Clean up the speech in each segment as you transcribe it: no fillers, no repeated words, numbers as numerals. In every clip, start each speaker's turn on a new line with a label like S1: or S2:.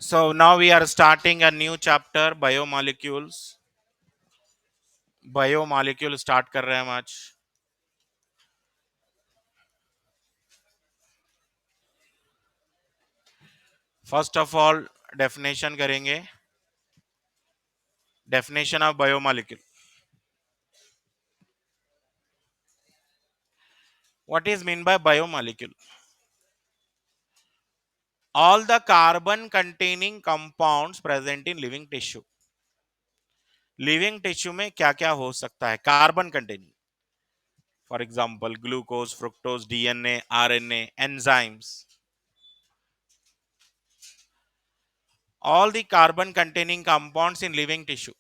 S1: So now we are starting a new chapter, biomolecules. Biomolecule start कर रहे हैं हम आज. फर्स्ट ऑफ ऑल डेफिनेशन करेंगे. Definition of biomolecule. What is mean by biomolecule? All the carbon containing compounds present in living tissue. Living tissue में क्या क्या हो सकता है carbon containing? For example glucose, fructose, DNA, RNA, enzymes. All the carbon containing compounds in living tissue.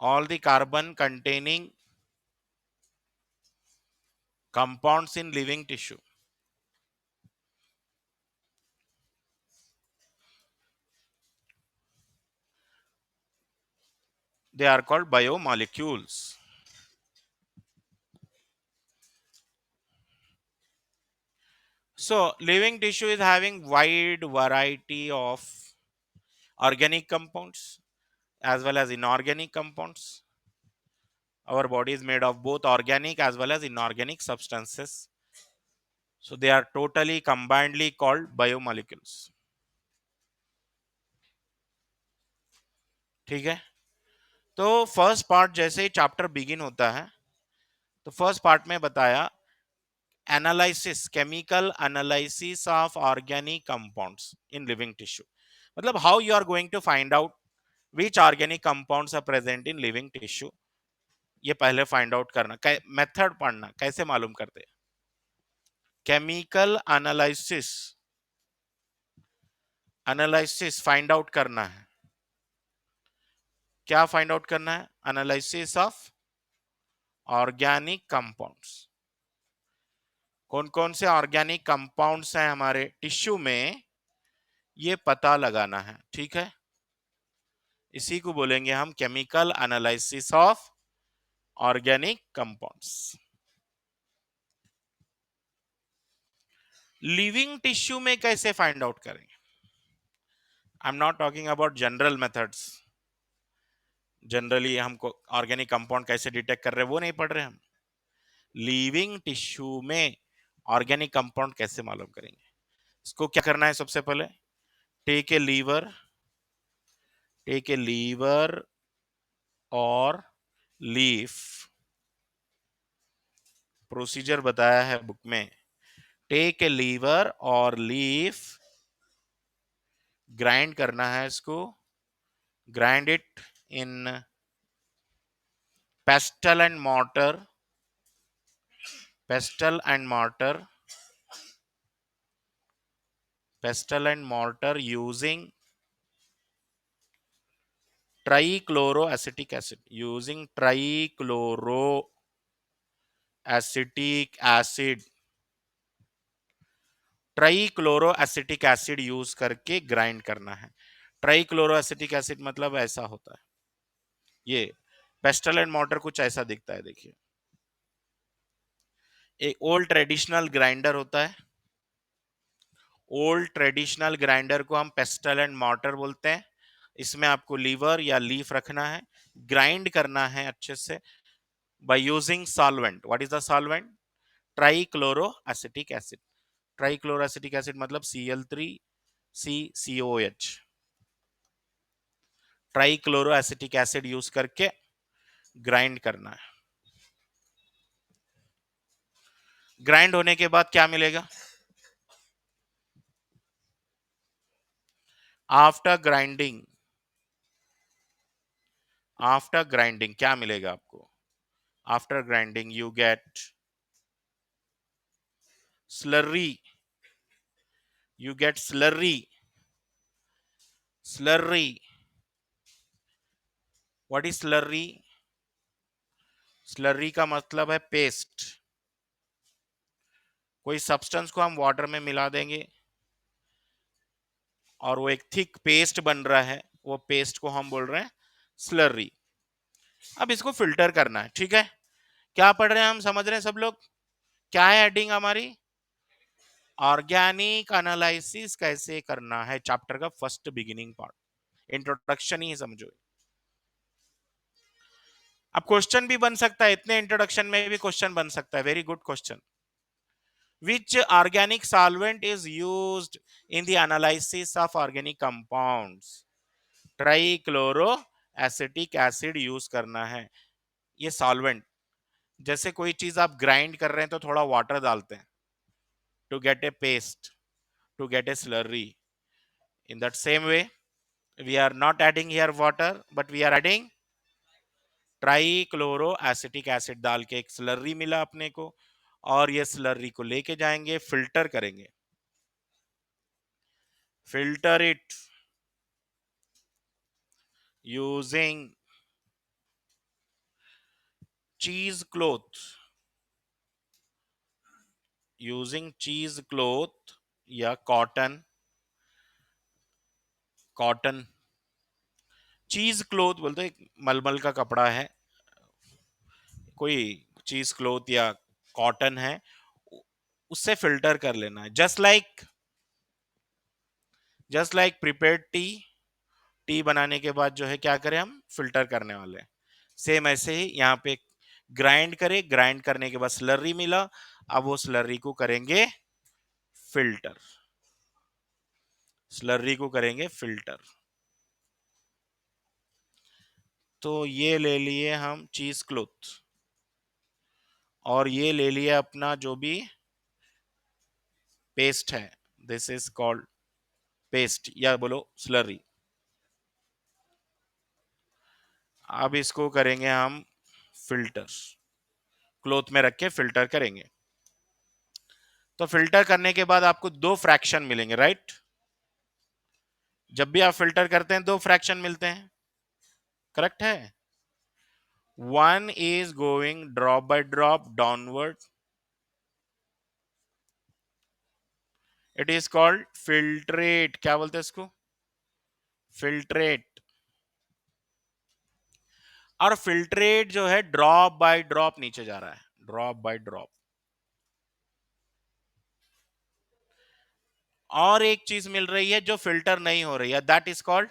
S1: All the carbon containing compounds in living tissue. They are called biomolecules. So living tissue is having wide variety of organic compounds as well as inorganic compounds. Our body is made of both organic as well as inorganic substances. So they are totally combinedly called biomolecules. ठीक है. तो first part जैसे ही chapter begin होता है तो first part में बताया analysis, chemical analysis of organic compounds in living tissue. मतलब how you are going to find out which organic compounds are present in living tissue. ये पहले फाइंड आउट करना, मेथड पढ़ना, कैसे मालूम करते. Chemical analysis, analysis find out करना है. क्या फाइंड आउट करना है? Analysis of organic compounds. कौन कौन से ऑर्गेनिक कंपाउंड्स हैं हमारे टिश्यू में, ये पता लगाना है. ठीक है. इसी को बोलेंगे हम chemical analysis of organic compounds. Living tissue में कैसे फाइंड आउट करेंगे? I am not talking about general methods. Generally हमको ऑर्गेनिक कंपाउंड कैसे डिटेक्ट कर रहे हैं वो नहीं पढ़ रहे हम. लिविंग टिश्यू में ऑर्गेनिक कंपाउंड कैसे मालूम करेंगे? इसको क्या करना है? सबसे पहले take a liver, take a liver और लीफ. प्रोसीजर बताया है बुक में. टेक ए लीवर और लीफ, ग्राइंड करना है इसको. Grind it in pestle and mortar, pestle and mortar, pestle and mortar using trichloroacetic acid, using trichloroacetic acid, trichloroacetic acid use करके grind करना है. ट्राइक्लोरोएसिटिक एसिड मतलब ऐसा होता है. ये पेस्टल एंड मॉर्टर कुछ ऐसा दिखता है. देखिए एक ओल्ड ट्रेडिशनल ग्राइंडर होता है. ओल्ड ट्रेडिशनल ग्राइंडर को हम पेस्टल एंड मॉर्टर बोलते हैं. इसमें आपको लीवर या लीफ रखना है, ग्राइंड करना है अच्छे से by using solvent. What is the solvent? Trichloroacetic acid. Trichloroacetic acid मतलब Cl3CCOH. ट्राइक्लोरोएसिटिक एसिड यूज करके ग्राइंड करना है. ग्राइंड होने के बाद क्या मिलेगा? आफ्टर ग्राइंडिंग, आफ्टर ग्राइंडिंग क्या मिलेगा आपको? After grinding you get slurry, you get slurry. Slurry, what is slurry? स्लर्री का मतलब है पेस्ट. कोई सब्सटेंस को हम वाटर में मिला देंगे और वो एक थिक पेस्ट बन रहा है, वो पेस्ट को हम बोल रहे हैं स्लर्री. अब इसको फिल्टर करना है. ठीक है. क्या पढ़ रहे हैं हम? समझ रहे हैं सब लोग? क्या है हेडिंग हमारी? ऑर्गेनिक एनालिसिस कैसे करना है, चैप्टर का फर्स्ट बिगिनिंग पार्ट, इंट्रोडक्शन ही समझो। अब क्वेश्चन भी बन सकता है, इतने इंट्रोडक्शन में भी क्वेश्चन बन सकता है। Very good question. Which organic solvent is used in the analysis of organic compounds? Trichloroacetic acid use करना है। ये सॉल्वेंट, जैसे कोई चीज आप ग्राइंड कर रहे हैं तो थोड़ा वाटर डालते हैं to get a paste, to get a slurry. In that same way we are not adding here water, but we are adding trichloroacetic acid डाल के एक स्लरी मिला अपने को, और ये स्लरी को लेके जाएंगे, फिल्टर करेंगे, filter it using cheesecloth, using cheesecloth या कॉटन, कॉटन चीज क्लोथ बोलते हैं, मलमल का कपड़ा है, कोई चीज क्लोथ या कॉटन है, उससे फिल्टर कर लेना है। Just like prepared T, T बनाने के बाद जो है क्या करें हम, फिल्टर करने वाले हैं। सेम ऐसे ही यहाँ पे ग्राइंड करें, ग्राइंड करने के बाद स्लरी मिला, अब वो स्लरी को करेंगे फिल्टर, स्लरी को करेंगे फिल्टर। तो ये ले लिए हम चीज क्लोथ, और ये ले लिया अपना जो भी पेस्ट है, दिस इज कॉल्ड पेस्ट या बोलो स्लरी। अब इसको करेंगे हम फिल्टर, क्लोथ में रख के फिल्टर करेंगे। तो फिल्टर करने के बाद आपको दो फ्रैक्शन मिलेंगे, राइट? जब भी आप फिल्टर करते हैं दो फ्रैक्शन मिलते हैं, करेक्ट है? One is going drop by drop downward, it is called filtrate. क्या बोलते हैं इसको? फिल्ट्रेट। और फिल्ट्रेट जो है ड्रॉप बाय ड्रॉप नीचे जा रहा है, ड्रॉप बाय ड्रॉप। और एक चीज मिल रही है जो फिल्टर नहीं हो रही है, दैट इज कॉल्ड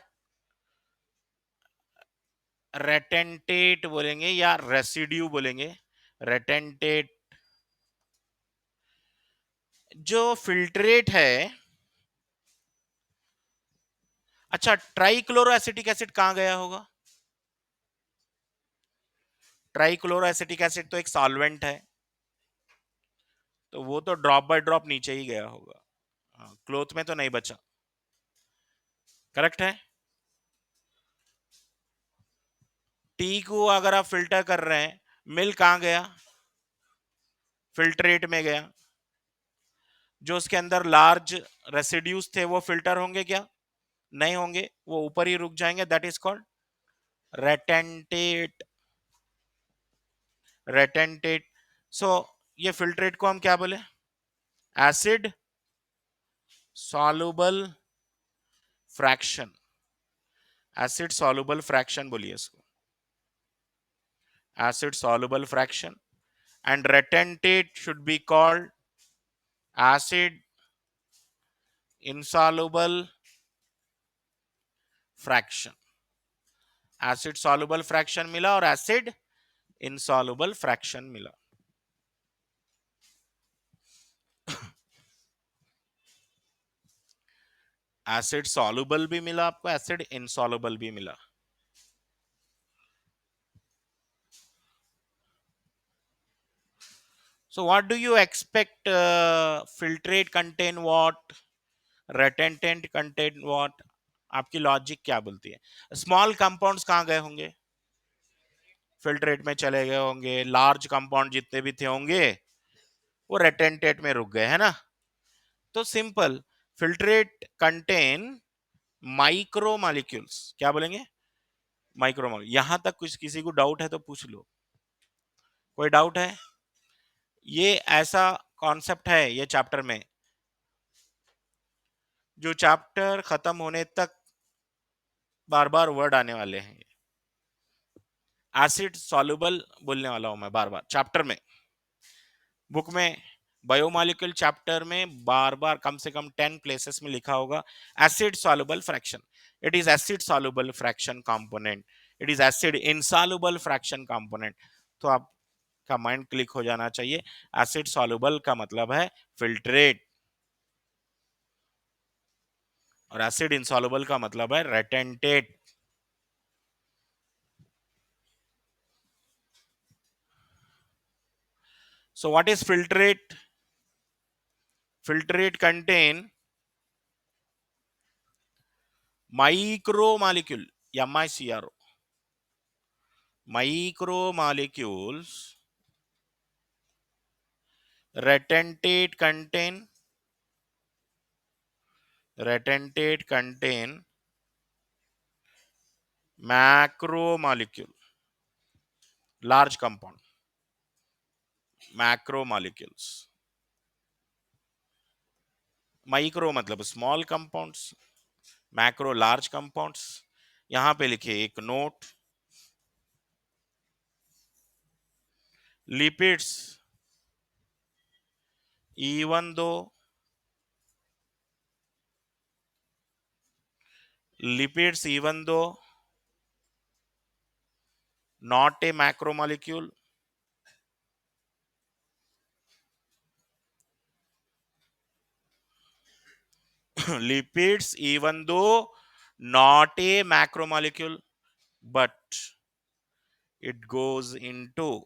S1: रेटेंटेट बोलेंगे या रेसिड्यू बोलेंगे, रेटेंटेट। जो फिल्ट्रेट है, अच्छा ट्राइक्लोरोएसिटिक एसिड कहां गया होगा? ट्राइक्लोरोएसिटिक एसिड तो एक सॉल्वेंट है, तो वो तो ड्रॉप बाय ड्रॉप नीचे ही गया होगा, क्लोथ में तो नहीं बचा, करेक्ट है? टी को अगर आप फिल्टर कर रहे हैं, मिल्क कहां गया? फिल्ट्रेट में गया। जो उसके अंदर लार्ज रेसिड्यूज थे वो फिल्टर होंगे क्या? नहीं होंगे, वो ऊपर ही रुक जाएंगे, that is called retentate, retentate. So ये फिल्ट्रेट को हम क्या बोले? Acid soluble fraction, acid soluble fraction बोलिए इसको, acid soluble fraction. And retentate should be called acid insoluble fraction. Acid soluble fraction मिला और एसिड insoluble फ्रैक्शन मिला। एसिड सॉल्युबल भी मिला आपको, एसिड इनसॉल्युबल भी मिला। So what do you expect? Filtrate contain what? Retentant contain what? आपकी logic क्या बोलती है? स्मॉल कंपाउंड्स कहाँ गए होंगे? फिल्ट्रेट में चले गए होंगे। लार्ज कंपाउंड जितने भी थे होंगे वो रेटेंटेट में रुक गए, है ना? तो simple, filtrate contain micro molecules. क्या बोलेंगे? Micro molecule. यहां तक कुछ किसी को डाउट है तो पूछ लो, कोई डाउट है? ये ऐसा कॉन्सेप्ट है ये चैप्टर में, जो चैप्टर खत्म होने तक बार बार वर्ड आने वाले हैं। एसिड सॉल्युबल बोलने वाला हूं मैं बार बार चैप्टर में, बुक में बायोमोलिक्यूल चैप्टर में बार बार कम से कम 10 प्लेसेस में लिखा होगा acid soluble fraction, it is acid soluble fraction component, it is acid insoluble fraction component. तो आपका माइंड क्लिक हो जाना चाहिए, एसिड सॉल्युबल का मतलब है फिल्ट्रेट और एसिड इनसॉल्युबल का मतलब है रेटेंटेट। So what is filtrate? Filtrate contain micromolecule, MICRO, micromolecules. Retentate contain macromolecule, large compound, macromolecules. Micro मतलब small compounds, macro large compounds. यहां पे लिखे एक note, lipids even though lipids even though not a macromolecule, lipids even though not a macromolecule, but it goes into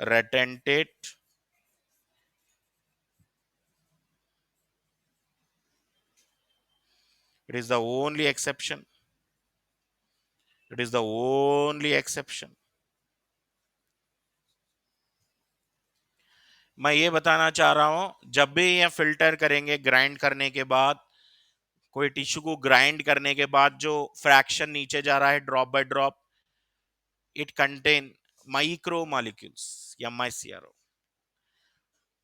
S1: retentate. It is the only exception. It is the only exception. मैं ये बताना चाह रहा हूं, जब भी ये filter करेंगे ग्राइंड करने के बाद, कोई टिश्यू को ग्राइंड करने के बाद जो फ्रैक्शन नीचे जा रहा है drop by drop, it contain micro molecules या MICRO,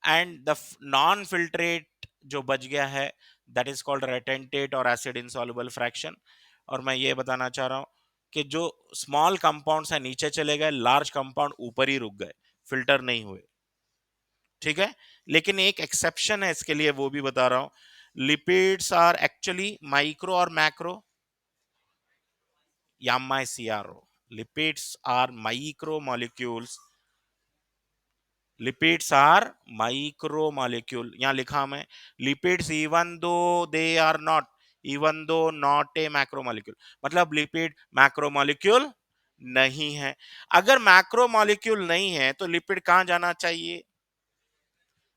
S1: and the non filtrate जो बच गया है दैट इज कॉल्ड रेटेंटेट और एसिड इनसॉल्युबल फ्रैक्शन। और मैं ये बताना चाह रहा हूं कि जो स्मॉल कंपाउंड्स है नीचे चले गए, लार्ज कंपाउंड ऊपर ही रुक गए, फिल्टर नहीं हुए। ठीक है, लेकिन एक एक्सेप्शन है इसके लिए, वो भी बता रहा हूं। लिपिड्स आर एक्चुअली माइक्रो और macro, MICRO। Lipids are micro molecules, lipids are micro molecule, यहां लिखा मैं lipids even though they are not, even though not a macro molecule, मतलब लिपिड मैक्रो मॉलिक्यूल नहीं है। अगर मैक्रो मॉलिक्यूल नहीं है तो लिपिड कहां जाना चाहिए?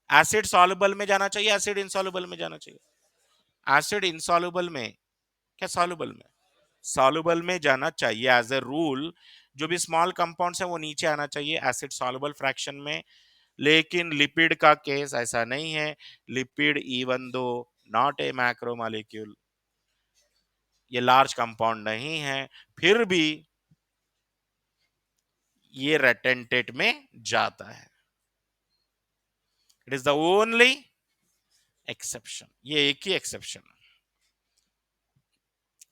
S1: एसिड सॉल्युबल में जाना चाहिए, एसिड इनसॉल्युबल में जाना चाहिए। एसिड इनसॉल्युबल में, क्या सॉल्युबल में? सॉल्युबल में जाना चाहिए एज ए रूल। जो भी स्मॉल कंपाउंड्स है वो नीचे आना चाहिए एसिड सॉल्युबल फ्रैक्शन में। लेकिन लिपिड का केस ऐसा नहीं है। Lipid even though not A macromolecule, ये लार्ज कंपाउंड नहीं है, फिर भी ये रेटेंटेट में जाता है। It is the only exception, ये एक ही एक्सेप्शन।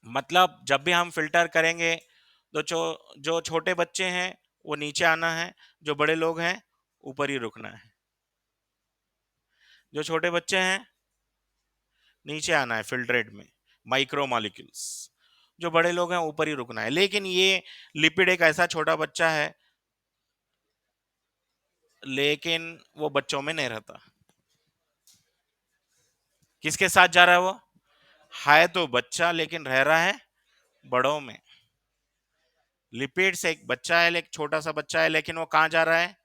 S1: मतलब जब भी हम फिल्टर करेंगे तो जो छोटे बच्चे हैं वो नीचे आना है, जो बड़े लोग हैं ऊपर ही रुकना है। जो छोटे बच्चे हैं नीचे आना है फिल्ट्रेट में, माइक्रो मॉलिक्यूल्स। जो बड़े लोग हैं ऊपर ही रुकना है। लेकिन ये लिपिड एक ऐसा छोटा बच्चा है, लेकिन वो बच्चों में नहीं रहता। किसके साथ जा रहा है वो? है तो बच्चा लेकिन रह रहा है बड़ों में। लिपिड से एक बच्चा है, एक छोटा सा बच्चा है, लेकिन वो कहाँ जा रहा है?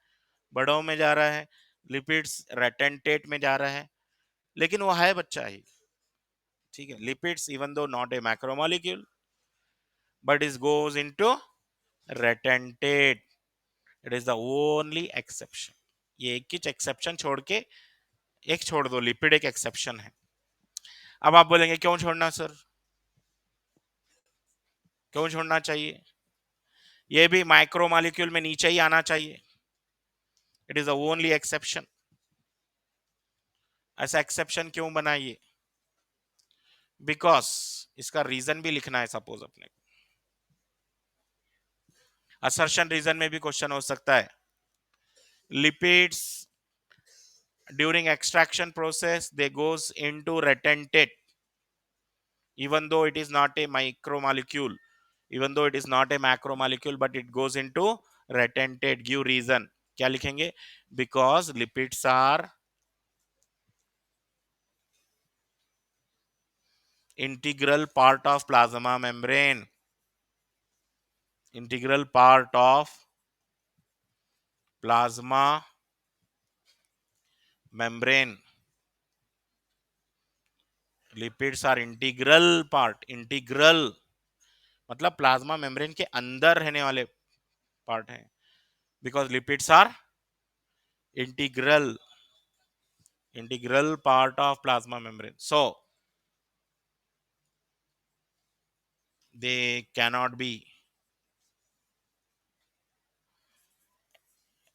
S1: बड़ों में जा रहा है। लिपिड्स रेटेंटेट में जा रहा है, लेकिन वो है बच्चा ही। ठीक है, lipids even though not A macromolecule but it goes into retentate, it is the only exception। ये एक ही एक्सेप्शन छोड़ के एक छोड़ दो, लिपिड एक एक्सेप्शन है। अब आप बोलेंगे क्यों छोड़ना सर, क्यों छोड़ना चाहिए? ये भी माइक्रोमोलेक्यूल में नीचे ही आना चाहिए, it is the only exception. ऐसा एक्सेप्शन क्यों बनाइए? बिकॉज इसका रीजन भी लिखना है। सपोज अपने असर्शन रीजन में भी क्वेश्चन हो सकता है Lipids during extraction process they goes into retentate, even though it is not a micromolecule, even though it is not a macromolecule, but it goes into retentate. Give reason. क्या लिखेंगे? Because lipids are integral part of plasma membrane. Integral part of plasma membrane. Lipids are integral part. Integral मतलब plasma membrane के अंदर रहने वाले part है. Because lipids are integral part of plasma membrane, so they cannot be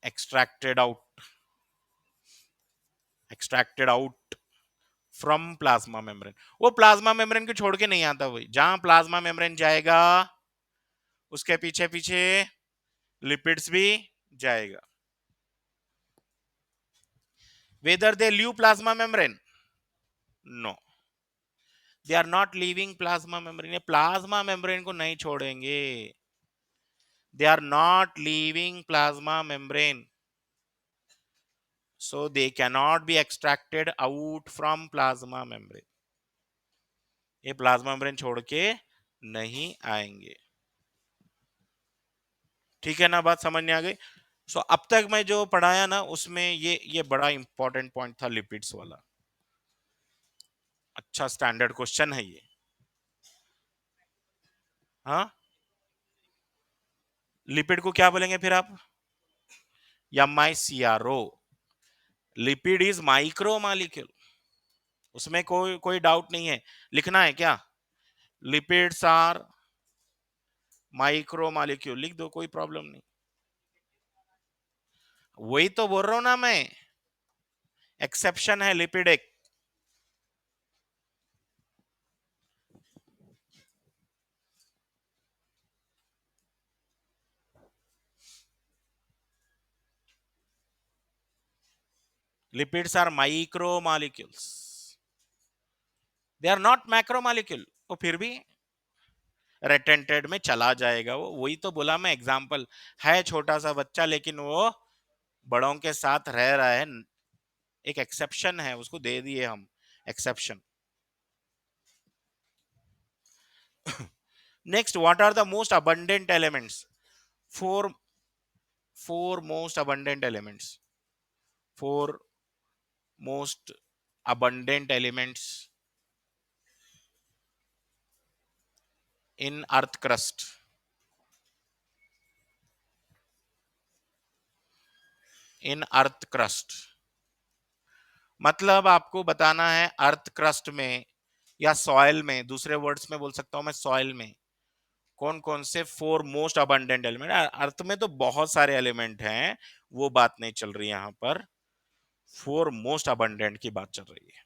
S1: extracted out from plasma membrane. वो plasma membrane को छोड़ के नहीं आता. वही जहां प्लाज्मा मेम्ब्रेन जाएगा उसके पीछे पीछे लिपिड्स भी जाएगा. Whether they leave plasma membrane? No, they are not leaving plasma membrane. Plasma membrane को नहीं छोड़ेंगे. They are not leaving plasma membrane, so they cannot be extracted out from plasma membrane. ये प्लाज्मा मेम्ब्रेन छोड़ के नहीं आएंगे. ठीक है ना? बात समझ में आ गई? सो अब तक मैं जो पढ़ाया ना उसमें ये बड़ा इंपॉर्टेंट पॉइंट था लिपिड्स वाला. अच्छा स्टैंडर्ड क्वेश्चन है ये. हाँ, लिपिड को क्या बोलेंगे फिर आप? MICRO. Lipid is micro molecule. उसमें कोई डाउट नहीं है. लिखना है क्या? Lipids are micro molecule. लिख दो, कोई प्रॉब्लम नहीं. वही तो बोल रहा हूं ना मैं. एक्सेप्शन है लिपिड एक. Lipids are micro molecules. They are not macro molecule. वो फिर भी रेटेंटेड में चला जाएगा. वो वही तो बोला मैं. एग्जाम्पल है छोटा सा बच्चा लेकिन वो बड़ों के साथ रह रहा है. एक एक्सेप्शन है, उसको दे दिए हम exception. Next, what are the most abundant elements? Four four most abundant elements. Four most abundant elements in earth crust. In earth crust मतलब आपको बताना है अर्थ क्रस्ट में या सॉइल में. दूसरे वर्ड्स में बोल सकता हूं मैं, सॉइल में कौन कौन से फोर मोस्ट अबंडेंट एलिमेंट. अर्थ में तो बहुत सारे एलिमेंट हैं, वो बात नहीं चल रही यहां पर. फोर मोस्ट अबंडेंट की बात चल रही है.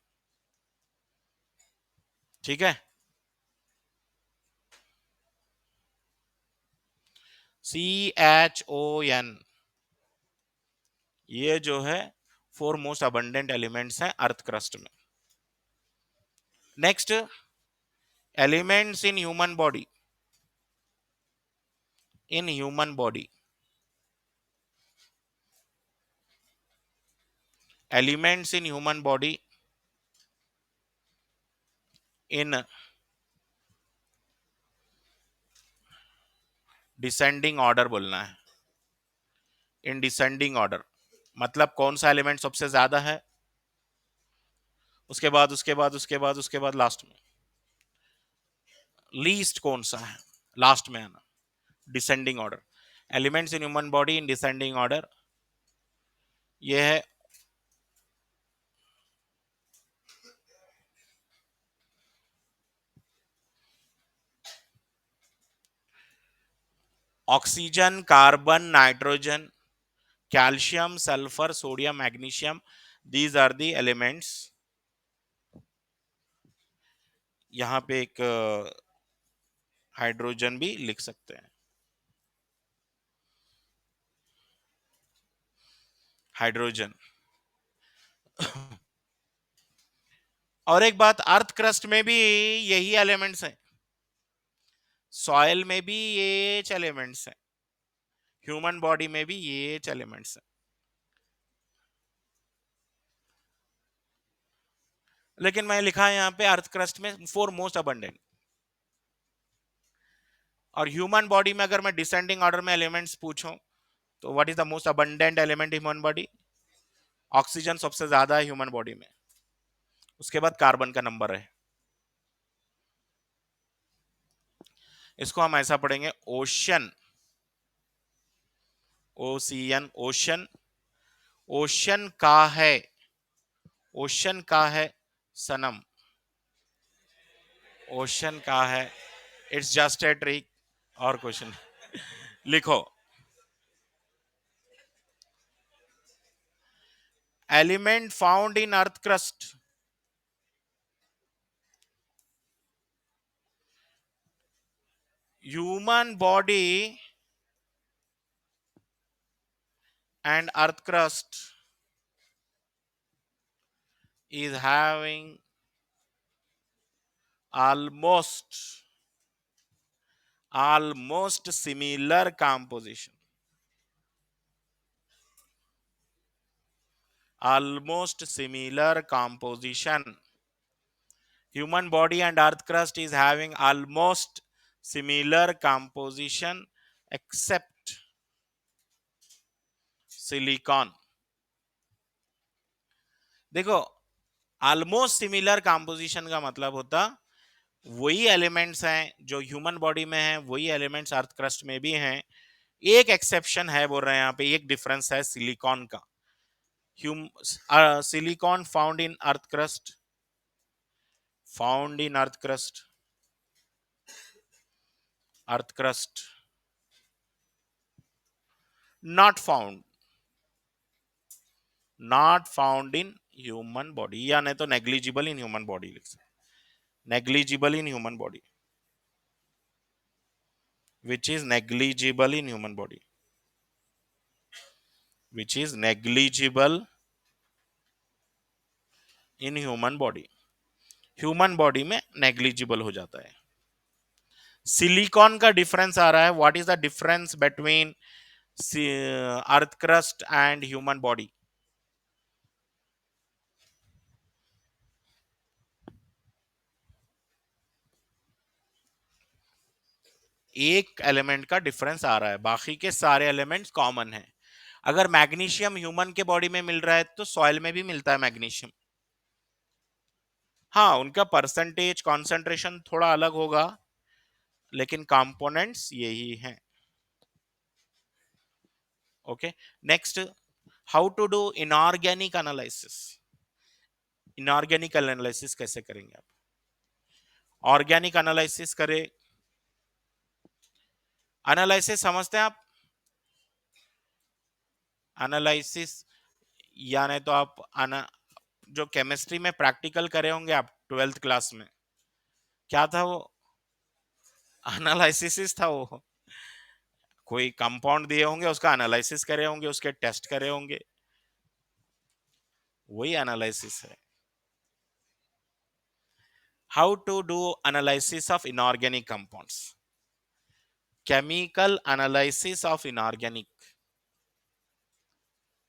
S1: ठीक है? CHON ये जो है फोर मोस्ट अबंडेंट एलिमेंट्स हैं अर्थ क्रस्ट में. Next, elements in human body. In human body elements in human body in descending order बोलना है. इन डिसेंडिंग ऑर्डर मतलब कौन सा एलिमेंट सबसे ज्यादा है, उसके बाद उसके बाद उसके बाद उसके बाद लास्ट में लीस्ट कौन सा है, लास्ट में आना. Descending order. Elements in human body in descending order. ये है oxygen, carbon, nitrogen, calcium, sulphur, sodium, magnesium. These are the elements. यहां पे एक हाइड्रोजन भी लिख सकते हैं. हाइड्रोजन। और एक बात, अर्थ क्रस्ट में भी यही एलिमेंट्स हैं, सॉइल में भी ये एलिमेंट्स हैं, ह्यूमन बॉडी में भी ये एलिमेंट्स हैं। लेकिन मैं लिखा है यहाँ पे अर्थ क्रस्ट में फोर मोस्ट अबंडेंट। और ह्यूमन बॉडी में अगर मैं डिसेंडिंग ऑर्डर में एलिमेंट्स पूछूं तो what is the most abundant element human body? Oxygen सबसे ज्यादा है ह्यूमन बॉडी में, उसके बाद कार्बन का नंबर है। इसको हम ऐसा पढ़ेंगे, ओशन, ओसीएन, ओशन। ओशन का है, ओशन का है सनम, ओशन का है, इट्स जस्ट ए ट्रिक। और क्वेश्चन लिखो, element found in earth crust, human body and earth crust is having almost similar composition, almost similar composition. Human body and earth crust is having almost similar composition except silicon. देखो, almost similar composition का मतलब होता वही elements हैं जो human body में हैं, वही एलिमेंट्स अर्थ क्रस्ट में भी हैं। एक एक्सेप्शन है बोल रहे हैं यहाँ पे, एक डिफरेंस है सिलिकॉन का। Silicon found in earth crust, found in earth crust, earth crust, not found, not found in human body, या नहीं तो नेग्लिजिबल इन ह्यूमन बॉडी लिख सकते, negligible in human body, which is negligible in human body, which is negligible in human body, human body में negligible हो जाता है। Silicon का डिफरेंस आ रहा है, what is the difference between earth crust and human body? एक element का difference आ रहा है, बाकी के सारे एलिमेंट्स कॉमन है। अगर मैग्नीशियम ह्यूमन के बॉडी में मिल रहा है तो सॉइल में भी मिलता है मैग्नीशियम। हाँ, उनका परसेंटेज कॉन्सेंट्रेशन थोड़ा अलग होगा, लेकिन कंपोनेंट्स यही हैं। Okay, next, how to do inorganic analysis. Inorganic analysis कैसे करेंगे आप? ऑर्गेनिक एनालिसिस करें, एनालिसिस समझते हैं आप? एनालिसिस यानी तो आप जो केमिस्ट्री में प्रैक्टिकल करे होंगे आप 12th क्लास में, क्या था वो? एनालिसिस था वो। कोई कंपाउंड दिए होंगे, उसका एनालिसिस करे होंगे, उसके टेस्ट करे होंगे, वही एनालिसिस है। How to do analysis of inorganic compounds, chemical analysis of inorganic,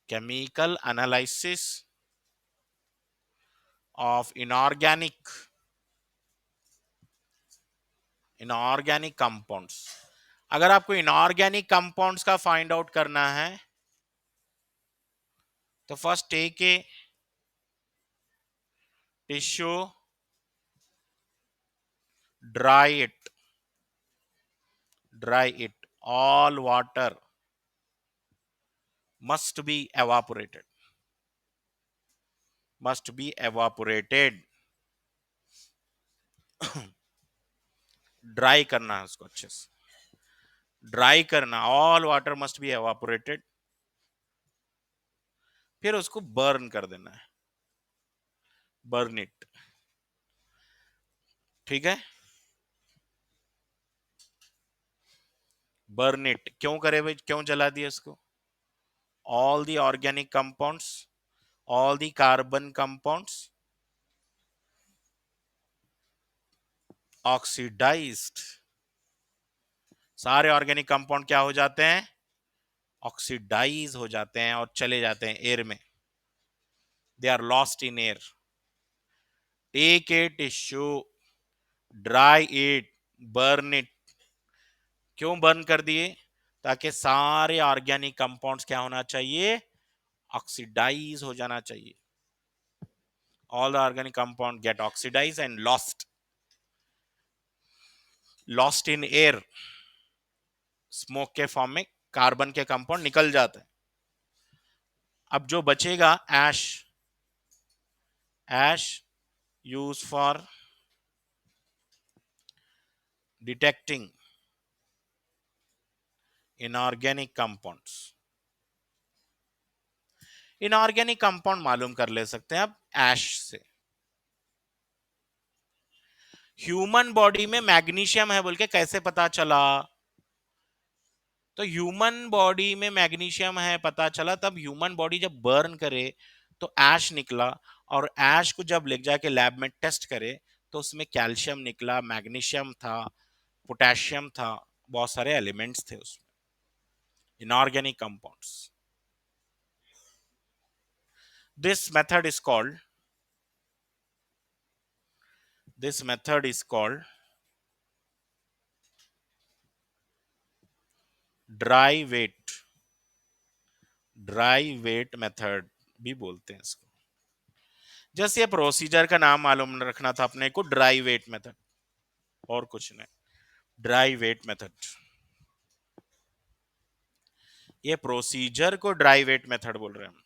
S1: chemical analysis of inorganic compounds। अगर आपको इनऑर्गेनिक कंपाउंड्स का फाइंड आउट करना है तो first take a tissue, dry it, all water must be evaporated, must be evaporated। Dry करना है उसको अच्छे से, ड्राई करना, all water must be evaporated. फिर उसको बर्न कर देना है, बर्न इट, ठीक है? बर्न इट क्यों करे भाई, क्यों जला दिया इसको? all the organic compounds, all the carbon compounds oxidized. सारे ऑर्गेनिक कंपाउंड क्या हो जाते हैं? ऑक्सीडाइज हो जाते हैं और चले जाते हैं एयर में. They are lost in air. Take a tissue, dry it, burn it. क्यों बर्न कर दिए? ताकि सारे ऑर्गेनिक कंपाउंड्स क्या होना चाहिए? ऑक्सीडाइज हो जाना चाहिए. All the organic compound get oxidized and lost in air. Smoke के फॉर्म में कार्बन के कंपाउंड निकल जाते हैं. अब जो बचेगा ash. Ash use for detecting inorganic compounds. Inorganic compound मालूम कर ले सकते हैं अब एश से. ह्यूमन बॉडी में मैग्नीशियम है बोल के कैसे पता चला? तो ह्यूमन बॉडी में मैग्नीशियम है पता चला तब ह्यूमन बॉडी जब बर्न करे तो ऐश निकला. और ऐश को जब ले जाके लैब में टेस्ट करे तो उसमें कैल्शियम निकला, मैग्नीशियम था, पोटेशियम था, बहुत सारे एलिमेंट्स थे उसमें. Inorganic compounds. This method is called this method is called dry weight method भी बोलते हैं इसको. जैसे ये प्रोसीजर का नाम मालूम रखना था अपने को, ड्राई वेट मेथड, और कुछ नहीं. Dry wait method. ये प्रोसीजर को ड्राई वेट मेथड बोल रहे हैं हम.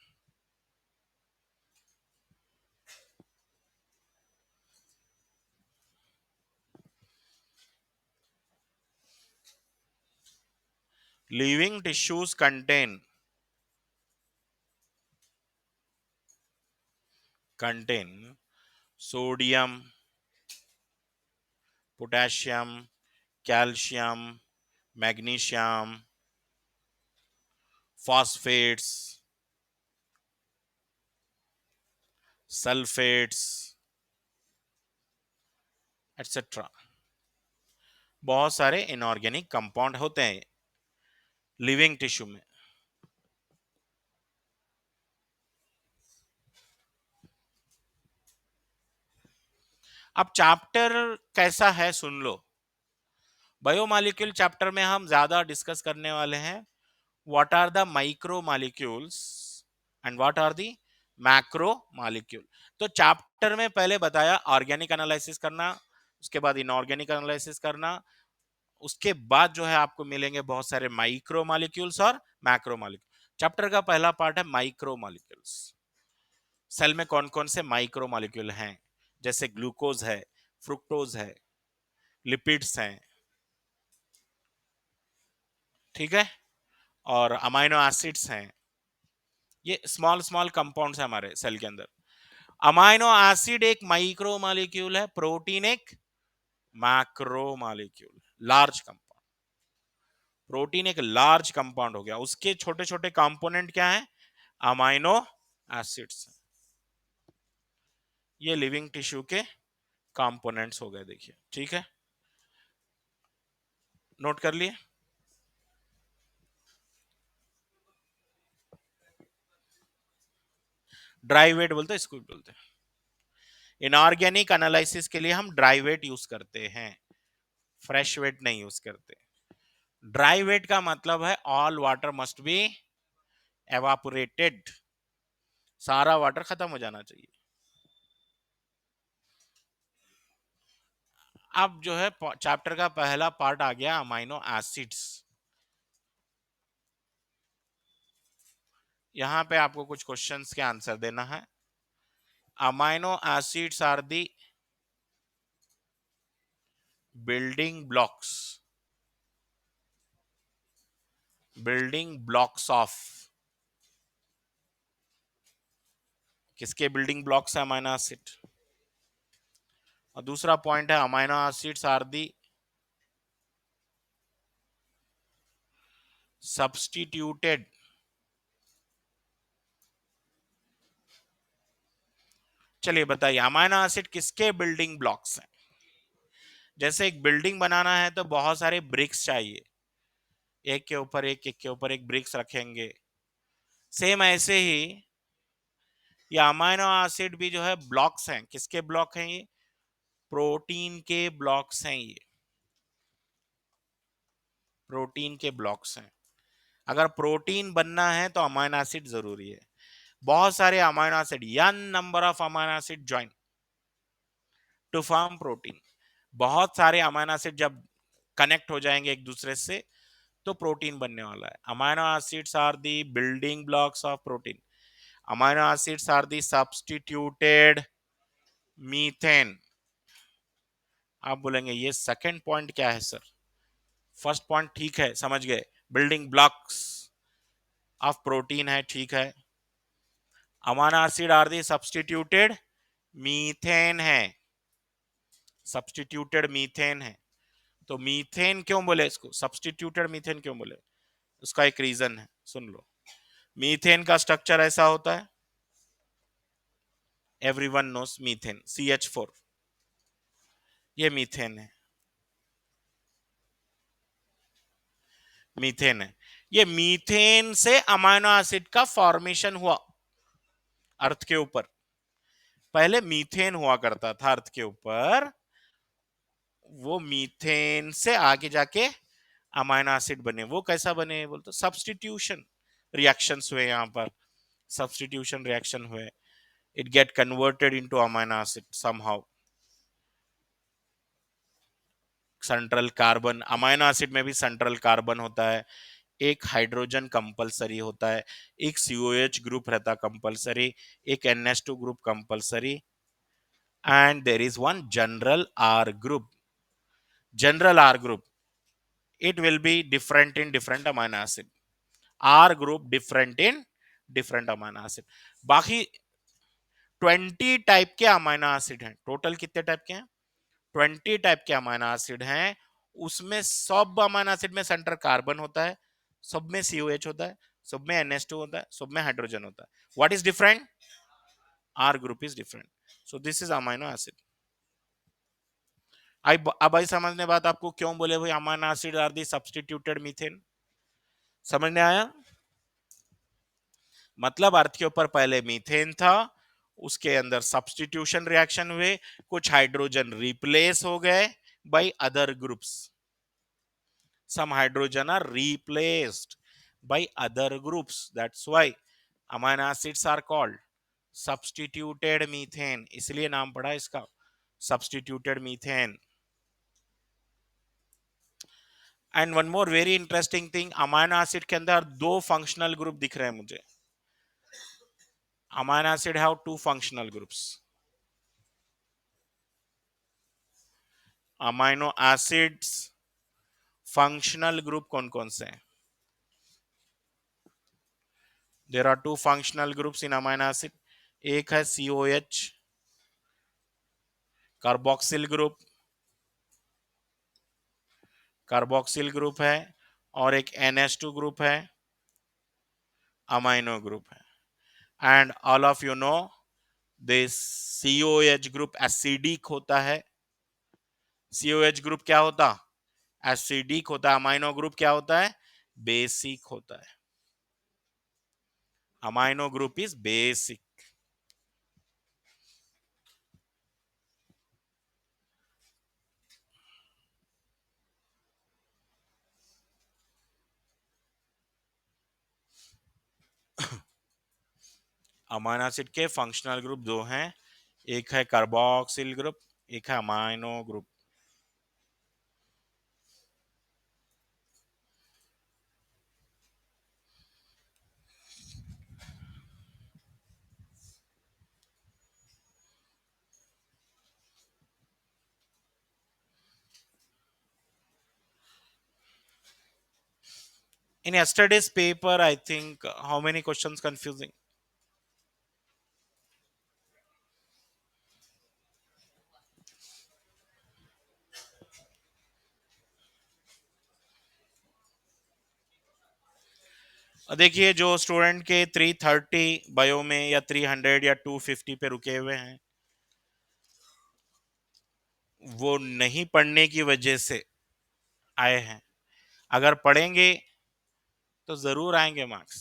S1: Living tissues contain sodium, potassium, calcium, magnesium, phosphates, sulfates, etc. बहुत सारे इनऑर्गेनिक कंपाउंड होते हैं लिविंग टिश्यू में. अब चैप्टर कैसा है सुन लो. बायोमॉलिक्यूल चैप्टर में हम ज्यादा डिस्कस करने वाले हैं what are the micro molecules and what are the macro molecule. तो चैप्टर में पहले बताया ऑर्गेनिक एनालिसिस करना, उसके बाद इनऑर्गेनिक एनालिसिस करना, उसके बाद जो है आपको मिलेंगे बहुत सारे माइक्रो मॉलिक्यूल्स और मैक्रो मॉलिक्यूल. चैप्टर का पहला पार्ट है माइक्रो मॉलिक्यूल्स. सेल में कौन कौन से माइक्रो मॉलिक्यूल हैं? जैसे ग्लूकोज है, फ्रुक्टोज है, लिपिड्स हैं, ठीक है, और अमाइनो एसिड्स हैं. ये स्मॉल स्मॉल कंपाउंड्स है हमारे सेल के अंदर. अमाइनो एसिड एक माइक्रो मॉलिक्यूल है, प्रोटीन एक macro molecule, large compound. Protein एक लार्ज कंपाउंड हो गया, उसके छोटे छोटे कंपोनेंट क्या है? Amino acids. ये लिविंग टिश्यू के कंपोनेंट्स हो गए, देखिए, ठीक है, नोट कर लिए. ड्राई वेट बोलते हैं इसको, बोलते हैं. इनऑर्गेनिक एनालिसिस के लिए हम ड्राई वेट यूज करते हैं, फ्रेश वेट नहीं यूज करते. ड्राई वेट का मतलब है all water must be evaporated. सारा वाटर खत्म हो जाना चाहिए. अब जो है चैप्टर का पहला पार्ट आ गया अमाइनो एसिड्स. यहां पे आपको कुछ क्वेश्चंस के आंसर देना है. Amino acids are the building blocks of. किसके बिल्डिंग ब्लॉक्स है? Amino acid. और दूसरा पॉइंट है amino acids are the substituted चलिए बताइए, अमाइनो एसिड किसके बिल्डिंग ब्लॉक्स हैं? जैसे एक बिल्डिंग बनाना है तो बहुत सारे ब्रिक्स चाहिए, एक के ऊपर एक के ऊपर एक ब्रिक्स रखेंगे। सेम ऐसे ही ये अमाइनो एसिड भी जो है ब्लॉक्स हैं। किसके ब्लॉक हैं ये? प्रोटीन के ब्लॉक्स हैं ये, प्रोटीन के ब्लॉक्स हैं। अगर प्रोटीन बनना है तो अमाइनो एसिड जरूरी है। बहुत सारे amino acid, n number of amino acid join to form protein. बहुत सारे अमाइनो एसिड जब कनेक्ट हो जाएंगे एक दूसरे से तो प्रोटीन बनने वाला है। Amino acids are the building blocks of protein. Amino acids are the substituted methane. आप बोलेंगे ये सेकंड पॉइंट क्या है सर? फर्स्ट पॉइंट ठीक है, समझ गए, बिल्डिंग ब्लॉक्स ऑफ प्रोटीन है, ठीक है। Amino acid are the substituted methane है, सब्स्टिट्यूटेड मीथेन है। तो मीथेन क्यों बोले इसको, सब्स्टिट्यूटेड मीथेन क्यों बोले? उसका एक रीजन है, सुन लो। मीथेन का स्ट्रक्चर ऐसा होता है, एवरीवन नोस मीथेन, CH4, ये मीथेन है, मीथेन है। ये मीथेन से अमाइनो एसिड का फॉर्मेशन हुआ अर्थ के ऊपर। पहले मीथेन हुआ करता था अर्थ के ऊपर, वो मीथेन से आगे जाके अमाइनो एसिड बने। वो कैसा बने बोलते? सब्स्टिट्यूशन रिएक्शंस हुए, यहाँ पर सब्स्टिट्यूशन रिएक्शन हुए, it get converted into amino acid somehow. Central carbon, amino acid में भी सेंट्रल कार्बन होता है, एक हाइड्रोजन कंपलसरी होता है, एक COH ग्रुप रहता कंपलसरी, एक NH2 group compulsory, and there is one general R group. General R group, it will be different in different amino acid. R group different in different amino acid. बाकी 20 type के amino acid हैं। Total कितने type के हैं? 20 type के amino acid हैं। उसमें सब अमाइनो एसिड में सेंटर कार्बन होता है, सब में COH होता है, सब में NH2 होता है, सब में हाइड्रोजन होता है। What is different? R group is different. So this is amino acid. अब आई समझने बात आपको, क्यों बोले भाई amino acid are the substituted methane? समझ में आया? मतलब अर्थ के ऊपर पहले मीथेन था, उसके अंदर सब्स्टिट्यूशन रिएक्शन हुए, कुछ हाइड्रोजन रिप्लेस हो गए by other groups. Some hydrogen are replaced by other groups, that's why amino acids are called substituted methane, इसलिए नाम पड़ा इसका substituted methane. And one more very interesting thing, amino acid के अंदर दो फंक्शनल ग्रुप दिख रहे हैं मुझे। Amino acid have two functional groups. Amino acids functional group कौन कौन से हैं? There are two functional groups in amino acid. एक है COH carboxyl group, carboxyl group है, और एक NH2 ग्रुप है, अमाइनो ग्रुप है। And all of you know this COH group acidic होता है। COH ग्रुप क्या होता? एसिडिक होता है। अमाइनो ग्रुप क्या होता है? बेसिक होता है। Amino group is basic. Amino acid के फंक्शनल ग्रुप दो हैं, एक है कार्बोक्सिल ग्रुप, एक है amino group. In yesterday's paper, I think how many questions confusing? देखिए जो स्टूडेंट के 330 बायो में या 300 या 250 पे रुके हुए हैं, वो नहीं पढ़ने की वजह से आए हैं। अगर पढ़ेंगे तो जरूर आएंगे मार्क्स।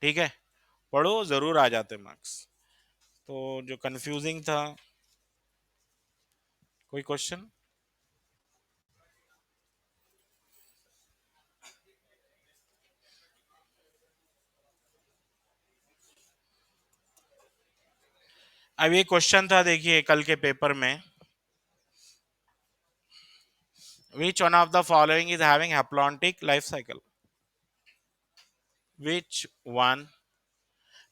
S1: ठीक है, पढ़ो जरूर आ जाते मार्क्स। तो जो कंफ्यूजिंग था, कोई क्वेश्चन? अब ये क्वेश्चन था, देखिए कल के पेपर में, which one of the following is having haplontic life cycle? Which one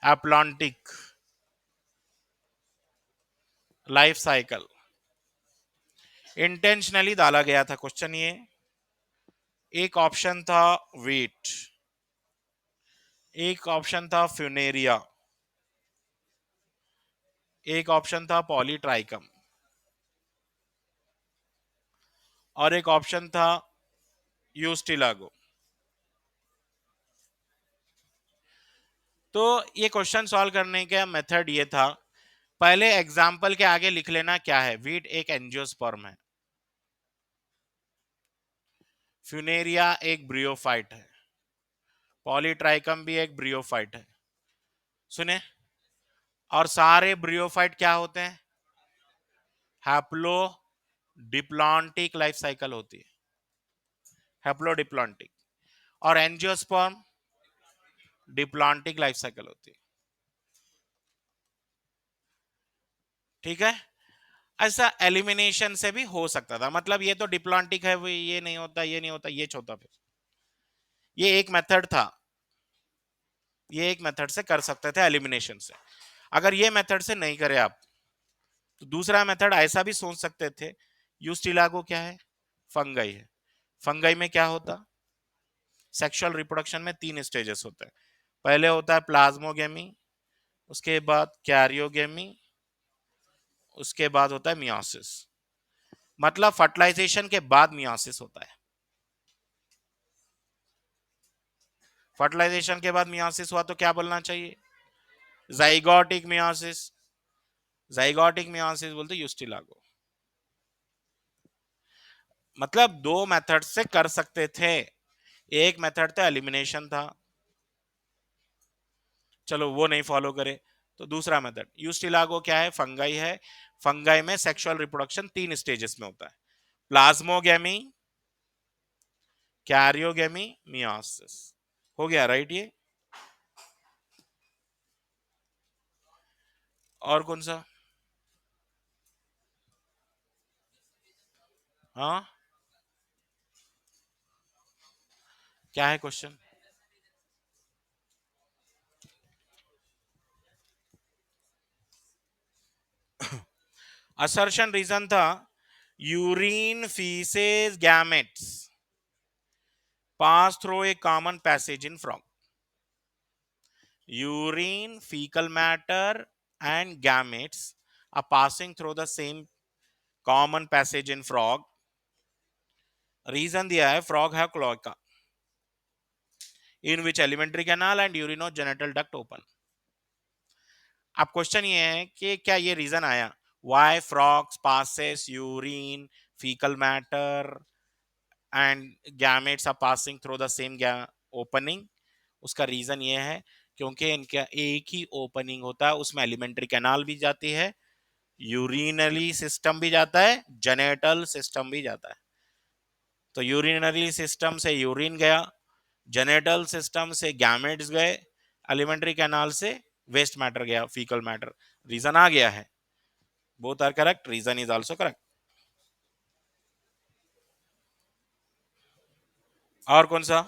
S1: haplontic life cycle? Intentionally डाला गया था क्वेश्चन ये। एक ऑप्शन था वीट, एक ऑप्शन था फ्यूनेरिया, एक ऑप्शन था पॉलीट्राइकम, और एक ऑप्शन था यूस्टिलागो। तो ये क्वेश्चन सॉल्व करने का मेथड ये था, पहले एग्जाम्पल के आगे लिख लेना क्या है। वीट एक एंजियोस्पर्म है, फ्यूनेरिया एक ब्रियोफाइट है, पॉलीट्राइकम भी एक ब्रियोफाइट है। सुने, और सारे ब्रियोफाइट क्या होते हैं? हैप्लो डिप्लॉन्टिक लाइफ साइकिल होती है, हैप्लोडिप्लॉन्टिक। और एंजियोस्पर्म डिप्लॉन्टिक लाइफ साइकिल होती है। ठीक है, ऐसा एलिमिनेशन से भी हो सकता था, मतलब ये तो डिप्लॉन्टिक है, वो ये नहीं होता, ये नहीं होता, ये होता। फिर ये एक मेथड था, ये एक मेथड से कर सकते थे एलिमिनेशन से। अगर ये मेथड से नहीं करे आप, तो दूसरा मेथड ऐसा भी सोच सकते थे। यूस्टिलागो क्या है? फंगाई है। फंगाई में क्या होता? सेक्सुअल रिप्रोडक्शन में 3 स्टेजेस होते हैं। पहले होता है प्लाज्मोगेमी, उसके बाद कैरियोगेमी, उसके बाद होता है मियोसिस। मतलब फर्टिलाइजेशन के बाद मियोसिस होता है। फर्टिलाइजेशन के बाद मियोसिस हुआ तो क्या बोलना चाहिए? Zygotic meiosis. जाइगोटिक मियोसिस बोलते यूस्टिलागो। मतलब दो मेथड से कर सकते थे। एक मेथड था एलिमिनेशन था, चलो वो नहीं फॉलो करे, तो दूसरा मेथड यूस्टिलागो क्या है? फंगाई है। फंगाई में सेक्सुअल रिप्रोडक्शन 3 स्टेजेस में होता है, प्लाज्मोगेमी, कैरियोगेमी, मियोसिस। हो गया राइट ये? और कौन सा? हाँ, क्या है क्वेश्चन? असर्शन रीजन था urine faeces gametes pass through a common passage in frog. Urine, fecal matter, and gametes are passing through the same common passage in frog. Reason दिया है, frog have cloaca in which alimentary canal and urinogenital duct open. अब question ये है कि क्या ये reason आया why frogs passes urine, fecal matter and gametes are passing through the same opening? उसका रीजन ये है क्योंकि इनका एक ही ओपनिंग होता है, उसमें एलिमेंट्री कैनाल भी जाती है, यूरिनरी सिस्टम भी जाता है, जेनेटल सिस्टम भी जाता है। तो यूरिनरी सिस्टम से यूरिन गया, जेनेटल सिस्टम से गैमेट्स गए, एलिमेंट्री कैनाल से वेस्ट मैटर गया, फीकल मैटर। रीजन आ गया है, both are correct, reason is also correct. और कौन सा?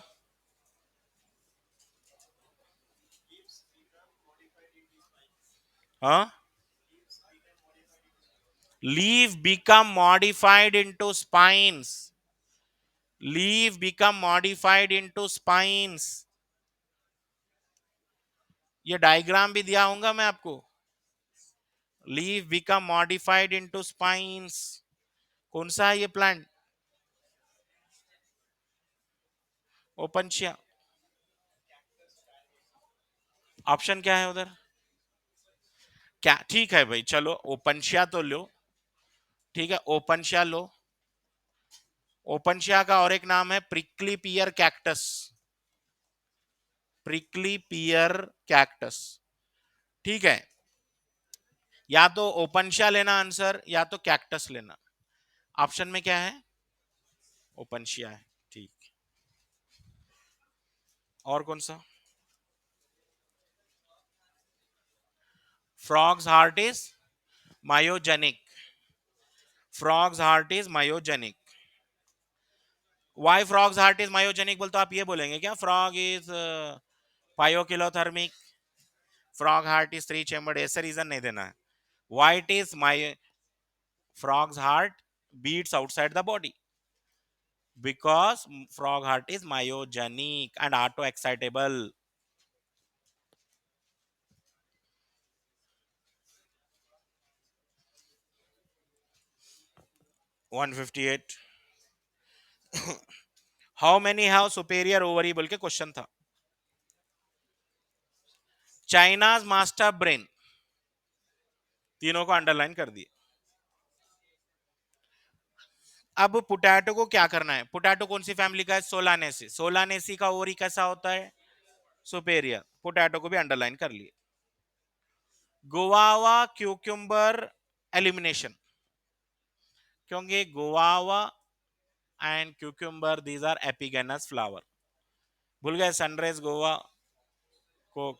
S1: हाँ, leaf become modified into spines, leaf become modified into spines। ये डायग्राम भी दिया होगा मैं आपको। Leaf become modified into spines. कौन सा है ये प्लांट? ओपनशिया। ऑप्शन क्या है उधर? क्या, ठीक है भाई, चलो ओपनशिया तो लो, ठीक है, ओपनशिया लो। ओपनशिया का और एक नाम है प्रिकली पियर कैक्टस, प्रिकली पियर कैक्टस, ठीक है। या तो ओपनशिया लेना आंसर, या तो कैक्टस लेना। ऑप्शन में क्या है? ओपनशिया है, ठीक। और कौन सा? Frogs heart is myogenic, frogs heart is myogenic. Why frogs heart is myogenic बोल तो आप ये बोलेंगे क्या, frog is poikilothermic, frog heart is three chambered, ऐसे रीजन नहीं देना है। Why it is my, frogs heart beats outside the body because frog heart is myogenic and auto excitable. 158। How many have superior ovary बोल के question था। China's master brain, तीनों को underline कर दिए। अब पोटैटो को क्या करना है, पोटैटो कौन सी फैमिली का है? सोलानेसी, सोलानेसी का ओवरी कैसा होता है? सुपेरियर, पोटैटो को भी अंडरलाइन कर लिए। गोवावा क्यूक्यूम्बर एलिमिनेशन, क्योंकि guava and cucumber these are epigynous flower. भूल गए सनराइज गोवा को,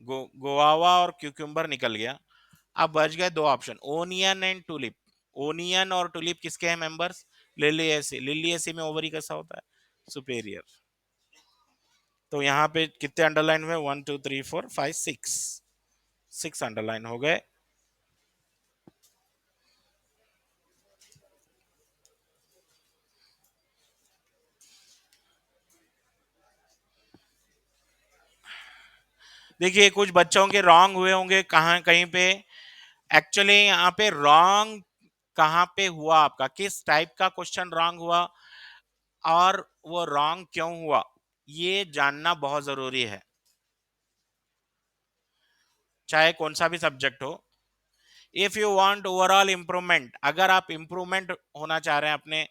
S1: गोवावा और क्यूक्यूम्बर निकल गया। अब बच गए दो option, onion and tulip. Onion और टुलिप किसके हैं मेंबर्स? लिलिएसी, लिलिएसी में ओवरी कैसा होता है? सुपेरियर। तो यहाँ पे कितने अंडरलाइन हुए? 1 2 3 4 5 6, 6 अंडरलाइन हो गए। देखिए कुछ बच्चों के रॉन्ग हुए होंगे कहाँ कहीं पे। एक्चुअली यहाँ पे रॉन्ग कहाँ पे हुआ आपका, किस टाइप का क्वेश्चन रॉन्ग हुआ और वो रॉन्ग क्यों हुआ, ये जानना बहुत जरूरी है, चाहे कौन सा भी सब्जेक्ट हो। If you want overall improvement, अगर आप इंप्रूवमेंट होना चाह रहे हैं अपने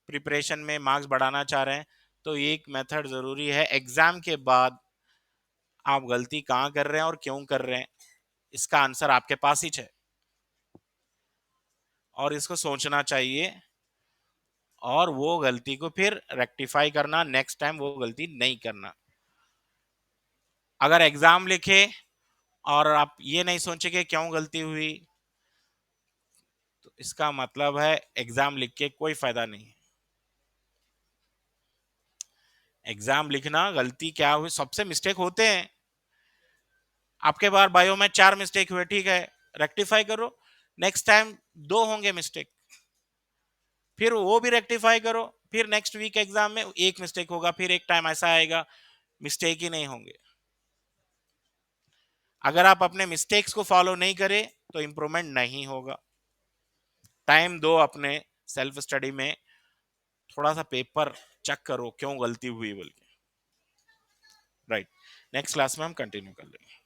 S1: प्रिपरेशन में, मार्क्स बढ़ाना चाह रहे हैं, तो एक मेथड जरूरी है। एग्जाम के बाद आप गलती कहाँ कर रहे हैं और क्यों कर रहे हैं, इसका आंसर आपके पास ही है, और इसको सोचना चाहिए और वो गलती को फिर रेक्टिफाई करना, नेक्स्ट टाइम वो गलती नहीं करना। अगर एग्जाम लिखे और आप ये नहीं सोचे कि क्यों गलती हुई, तो इसका मतलब है एग्जाम लिख के कोई फायदा नहीं। एग्जाम लिखना, गलती क्या हुई, सबसे मिस्टेक होते हैं। आपके बार बायो में 4 मिस्टेक हुए, ठीक है, रेक्टिफाई करो, नेक्स्ट टाइम 2 होंगे मिस्टेक, फिर वो भी रेक्टिफाई करो, फिर नेक्स्ट वीक एग्जाम में एक मिस्टेक होगा, फिर एक टाइम ऐसा आएगा मिस्टेक ही नहीं होंगे। अगर आप अपने मिस्टेक्स को फॉलो नहीं करें तो इंप्रूवमेंट नहीं होगा। टाइम दो अपने सेल्फ स्टडी में, थोड़ा सा पेपर चेक करो क्यों गलती हुई बोल के। राइट, नेक्स्ट क्लास में हम कंटिन्यू कर लेंगे।